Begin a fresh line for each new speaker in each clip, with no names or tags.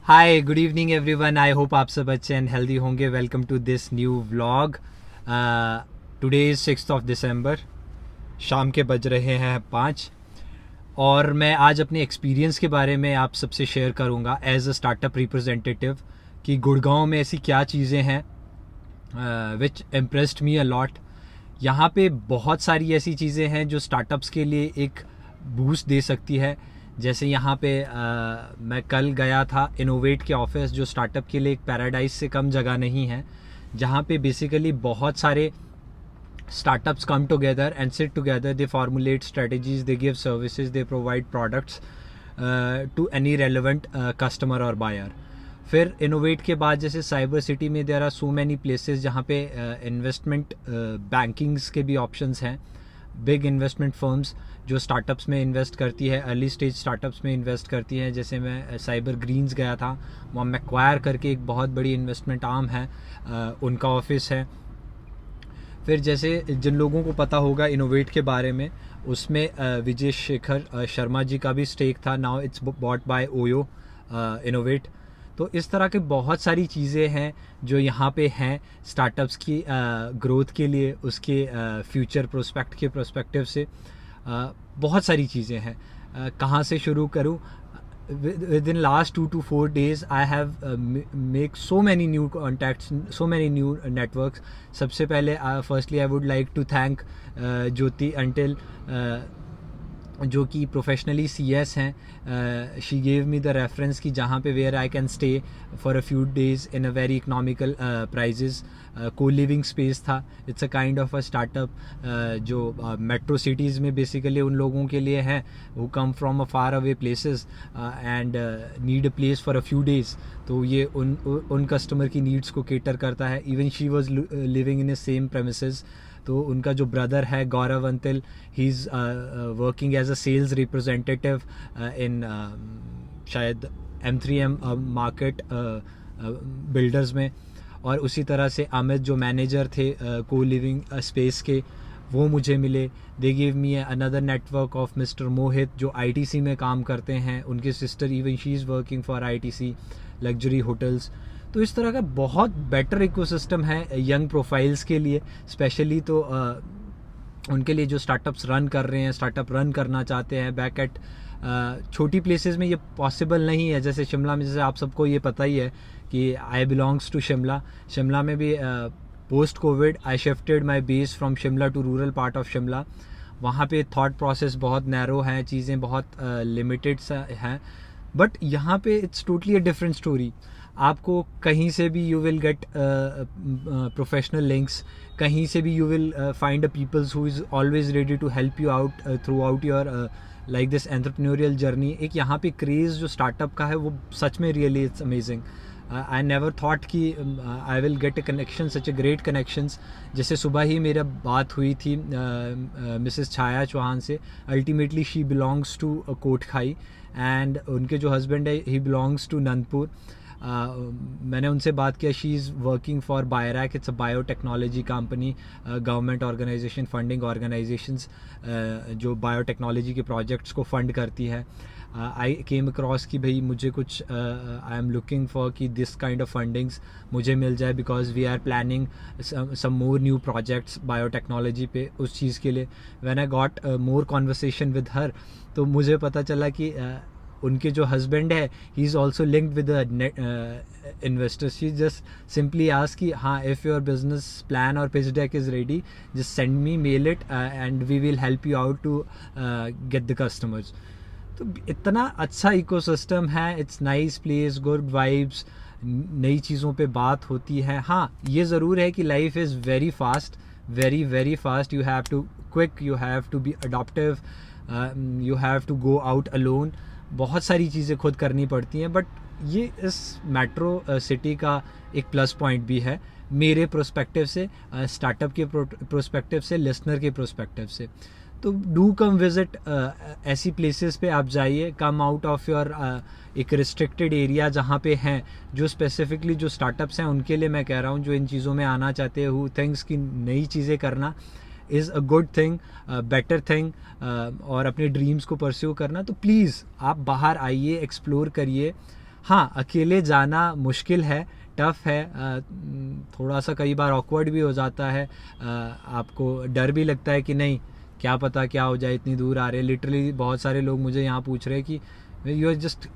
Hi good evening everyone. I hope आप सब अच्छे एंड हेल्दी होंगे। Welcome to this new vlog. Today is 6 December. शाम के बज रहे हैं 5 और मैं आज अपने एक्सपीरियंस के बारे में आप सबसे शेयर करूंगा एज अ स्टार्टअप रिप्रेजेंटेटिव कि गुड़गांव में ऐसी क्या चीज़ें हैं विच इम्प्रेस्ड मी अ लॉट। यहाँ पे बहुत सारी ऐसी चीज़ें हैं जो स्टार्टअप्स के लिए एक बूस्ट दे सकती है। जैसे यहाँ पे मैं कल गया था इनोवेट के ऑफिस, जो स्टार्टअप के लिए एक पैराडाइज से कम जगह नहीं है, जहाँ पे बेसिकली बहुत सारे startups come together and sit together. They formulate strategies, they give services, they provide products to any relevant customer or buyer. फिर इनोवेट के बाद जैसे साइबर सिटी में there are so many places जहाँ पे इन्वेस्टमेंट बैंकिंग्स के भी options हैं। बिग इन्वेस्टमेंट फर्म्स जो स्टार्टअप्स में इन्वेस्ट करती है, अर्ली स्टेज स्टार्टअप्स में इन्वेस्ट करती है। जैसे मैं साइबर ग्रीन्स गया था, वहाँ मैक्वायर करके एक बहुत बड़ी इन्वेस्टमेंट आर्म है, उनका ऑफिस है। फिर जैसे जिन लोगों को पता होगा इनोवेट के बारे में, उसमें विजय शेखर शर्मा जी का भी स्टेक था। Now it's bought by OYO innovate. तो इस तरह के बहुत सारी चीज़ें हैं जो यहाँ पे हैं स्टार्टअप्स की ग्रोथ के लिए, उसके फ्यूचर प्रोस्पेक्ट के प्रोस्पेक्टिव से। बहुत सारी चीज़ें हैं। कहाँ से शुरू करूँ? Within last 2 to 4 days I have make so many new contacts, so many new networks. सबसे पहले firstly I would like to thank Jyoti Antil, जो कि प्रोफेशनली CS हैं। She gave me the reference कि जहाँ पे where I can stay for a few days in a very economical prices. Co living space था। It's a kind of a startup जो metro cities में basically उन लोगों के लिए है who come from a far away places and need a place for a few days. तो ये उन कस्टमर की नीड्स को केटर करता है। Even she was living in a same premises. तो उनका जो ब्रदर है Gaurav Antil, he is working as a sales representative in शायद M3M मार्केट बिल्डर्स में। और उसी तरह से अमित जो मैनेजर थे को लिविंग स्पेस के, वो मुझे मिले। They give me another network of mister Mohit जो ITC में काम करते हैं। उनके sister even she is working for ITC luxury hotels. तो इस तरह का बहुत बेटर इकोसिस्टम है यंग प्रोफाइल्स के लिए स्पेशली। तो उनके लिए जो स्टार्टअप्स रन कर रहे हैं, स्टार्टअप रन करना चाहते हैं बैक एट छोटी प्लेसेस में, ये पॉसिबल नहीं है। जैसे शिमला में, जैसे आप सबको ये पता ही है कि I belongs to Shimla. Shimla में भी post covid I shifted my base from Shimla to rural part of Shimla. वहाँ पे थॉट प्रोसेस बहुत नैरो हैं, चीज़ें बहुत लिमिटेड सा हैं। बट यहाँ पे it's totally a different story. आपको कहीं से भी you will get professional links, कहीं से भी you will find a peoples who is always ready to help you out throughout your like this entrepreneurial journey. एक यहाँ पे क्रेज़ जो स्टार्टअप का है वो सच में really it's amazing. I never thought कि I will get a connection, such a great connections. जैसे सुबह ही मेरा बात हुई थी मिसेस छाया चौहान से। Ultimately she belongs to Kotkhai and उनके जो हस्बैंड है ही बिलोंग्स टू नंदपुर। मैंने उनसे बात किया। She is working for BIRAC, it's a biotechnology company, government organisation, funding organisations जो बायोटेक्नोलॉजी के प्रोजेक्ट्स को फंड करती है। आई केम अक्रॉस कि भाई मुझे कुछ आई एम लुकिंग फॉर कि दिस काइंड ऑफ फंडिंग्स मुझे मिल जाए because we are planning some more new projects biotechnology पे, उस चीज़ के लिए। When I got more conversation with her, तो मुझे पता चला कि उनके जो हस्बैंड है he is also linked with investors. She just simply ask कि हाँ, इफ़ योर बिजनेस प्लान और pitch deck is ready, just send me, mail it and we will help you out to get the customers. तो इतना अच्छा ecosystem है। It's nice place, good vibes, नई चीज़ों पे बात होती है। हाँ, ये ज़रूर है कि life is very fast, very very fast. You have to quick, you have to be adoptive, you have to go out alone. बहुत सारी चीज़ें खुद करनी पड़ती हैं। बट ये इस मेट्रो सिटी का एक प्लस पॉइंट भी है मेरे प्रोस्पेक्टिव से, स्टार्टअप के प्रोस्पेक्टिव से, लिसनर के प्रोस्पेक्टिव से। तो डू कम विज़िट ऐसी प्लेसेस पे आप जाइए। कम आउट ऑफ योर एक रिस्ट्रिक्टेड एरिया जहाँ पे हैं, जो स्पेसिफिकली जो स्टार्टअप्स हैं उनके लिए मैं कह रहा हूँ, जो इन चीज़ों में आना चाहते हैं, हु थिंक्स कि नई चीज़ें करना is a good thing, better thing, और अपने ड्रीम्स को परस्यू करना। तो प्लीज़ आप बाहर आइए, एक्सप्लोर करिए। हाँ, अकेले जाना मुश्किल है, टफ़ है, थोड़ा सा कई बार ऑकवर्ड भी हो जाता है, आपको डर भी लगता है कि नहीं क्या पता क्या हो जाए, इतनी दूर आ रहे हैं। लिटरली बहुत सारे लोग मुझे यहाँ पूछ रहे हैं कि you are just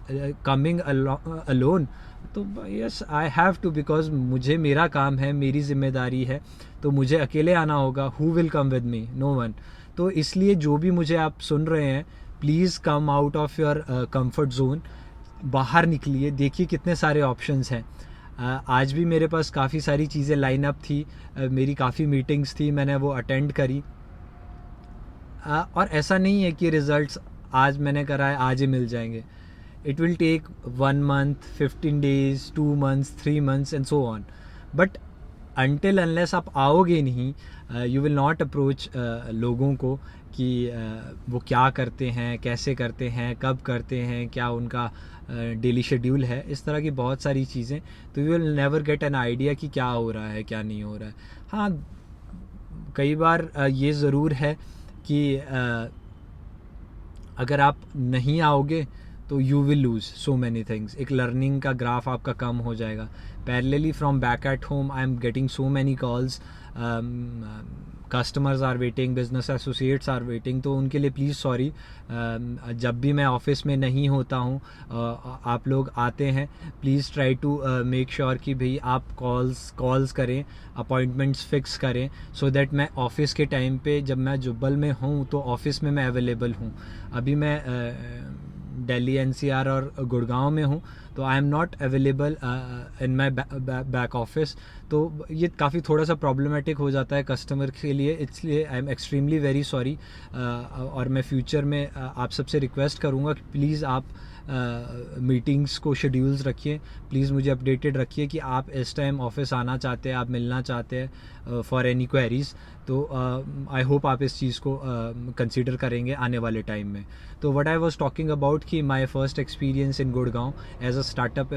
coming alone, तो yes I have to, because मुझे मेरा काम है, मेरी जिम्मेदारी है, तो मुझे अकेले आना होगा। Who will come with me? No one. तो इसलिए जो भी मुझे आप सुन रहे हैं, please come out of your comfort zone, बाहर निकलिए, देखिए कितने सारे ऑप्शंस हैं। आज भी मेरे पास काफ़ी सारी चीज़ें लाइन अप थी, मेरी काफ़ी मीटिंग्स थी, मैंने वो अटेंड करी, और ऐसा नहीं है कि रिज़ल्ट्स आज मैंने करा है आज ही मिल जाएंगे। It will take 1 month, 15 days, 2 months, 3 months and so on, but until unless आप आओगे नहीं, यू विल नॉट अप्रोच लोगों को कि वो क्या करते हैं, कैसे करते हैं, कब करते हैं, क्या उनका डेली शेड्यूल है, इस तरह की बहुत सारी चीज़ें, तो you will never get an idea कि क्या हो रहा है क्या नहीं हो रहा है। हाँ, कई बार ये ज़रूर है कि अगर आप नहीं आओगे तो you will lose so many things, एक लर्निंग का ग्राफ आपका कम हो जाएगा। Parallelly from back at home I am getting so many calls, customers are waiting, business associates are waiting, तो उनके लिए प्लीज़ सॉरी। जब भी मैं ऑफिस में नहीं होता हूँ, आप लोग आते हैं, please try to make sure कि भाई आप कॉल्स करें, अपॉइंटमेंट्स फिक्स करें, सो दैट मैं ऑफिस के टाइम पे, जब मैं जुब्बल में हूँ तो ऑफिस में मैं अवेलेबल हूँ। अभी मैं दिल्ली एनसीआर और गुड़गांव में हूँ, तो I am not available in my back office, तो ये काफ़ी थोड़ा सा प्रॉब्लमेटिक हो जाता है कस्टमर के लिए, इसलिए I am extremely very sorry. और मैं फ्यूचर में आप सबसे रिक्वेस्ट करूँगा कि प्लीज़ आप मीटिंग्स को शेड्यूल्स रखिए, प्लीज़ मुझे अपडेटेड रखिए कि आप इस टाइम ऑफिस आना चाहते हैं, आप मिलना चाहते हैं फॉर एनी क्वेरीज़, तो आई होप आप इस चीज़ को कंसीडर करेंगे आने वाले टाइम में। तो what I was talking about कि my first experience in Gurgaon as a startup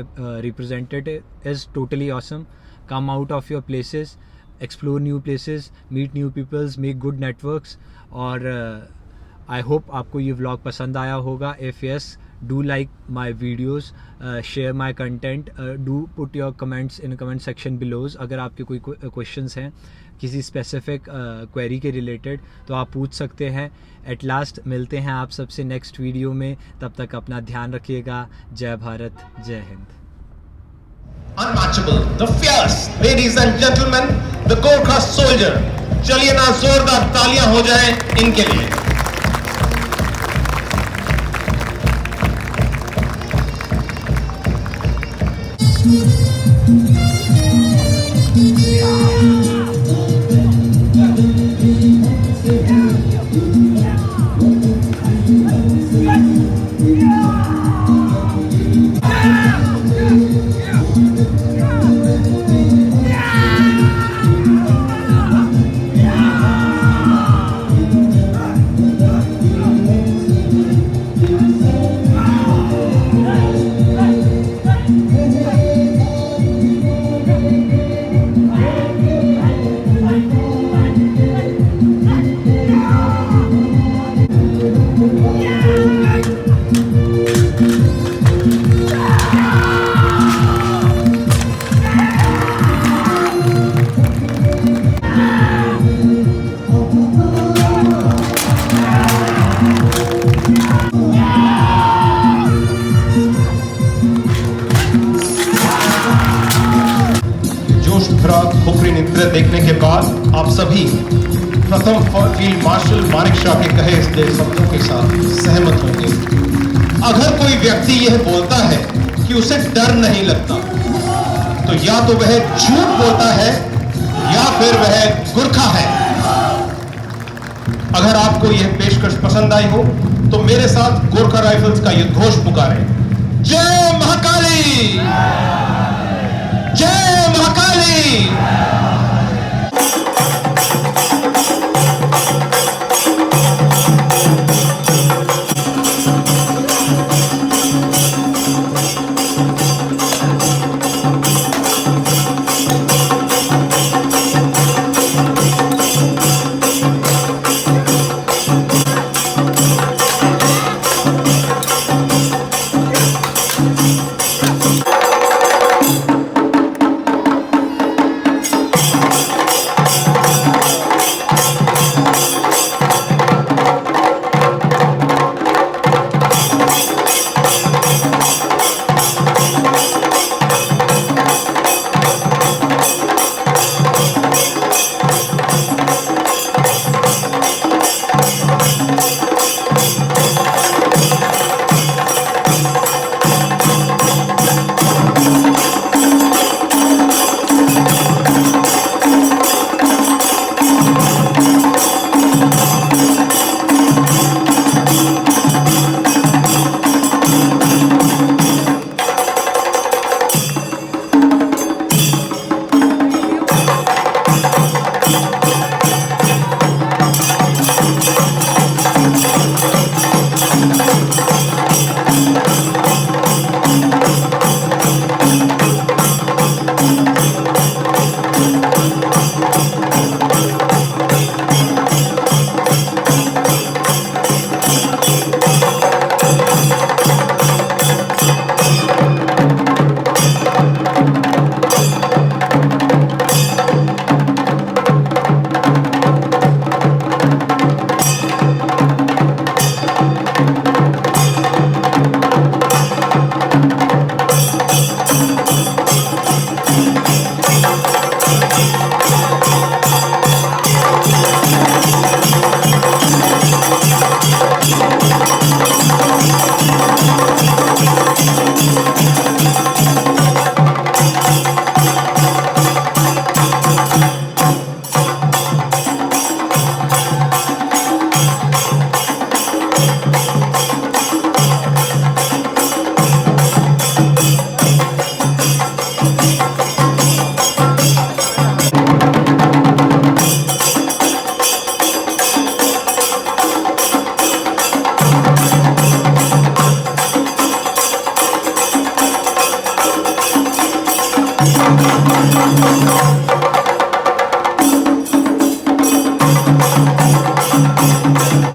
representative is totally awesome. Come out of your places, explore new places, meet new peoples, make good networks, और I hope आपको ये vlog पसंद आया होगा। If yes, do like my videos, share my content, do put your comments in comment section below। अगर आपके कोई questions हैं किसी स्पेसिफिक क्वेरी के रिलेटेड, तो आप पूछ सकते हैं। एट लास्ट मिलते हैं आप सबसे नेक्स्ट वीडियो में, तब तक अपना ध्यान रखिएगा। जय भारत, जय Hind.
Unmatchable, the fierce, ladies and gentlemen, the Gorkha soldier। चलिए ना जोरदार तालियां हो जाएं इनके लिए। खोपड़ी नृत्य देखने के बाद आप सभी प्रथम फील्ड मार्शल मानिक शाह के कहे इस शब्दों के साथ सहमत होंगे। अगर कोई व्यक्ति यह बोलता है कि उसे डर नहीं लगता, तो या तो वह झूठ बोलता है या फिर वह गुरखा है। अगर आपको यह पेशकश पसंद आई हो तो मेरे साथ गोरखा राइफल्स का यह घोष पुकारें, जय महाकाली, जय महाकाली।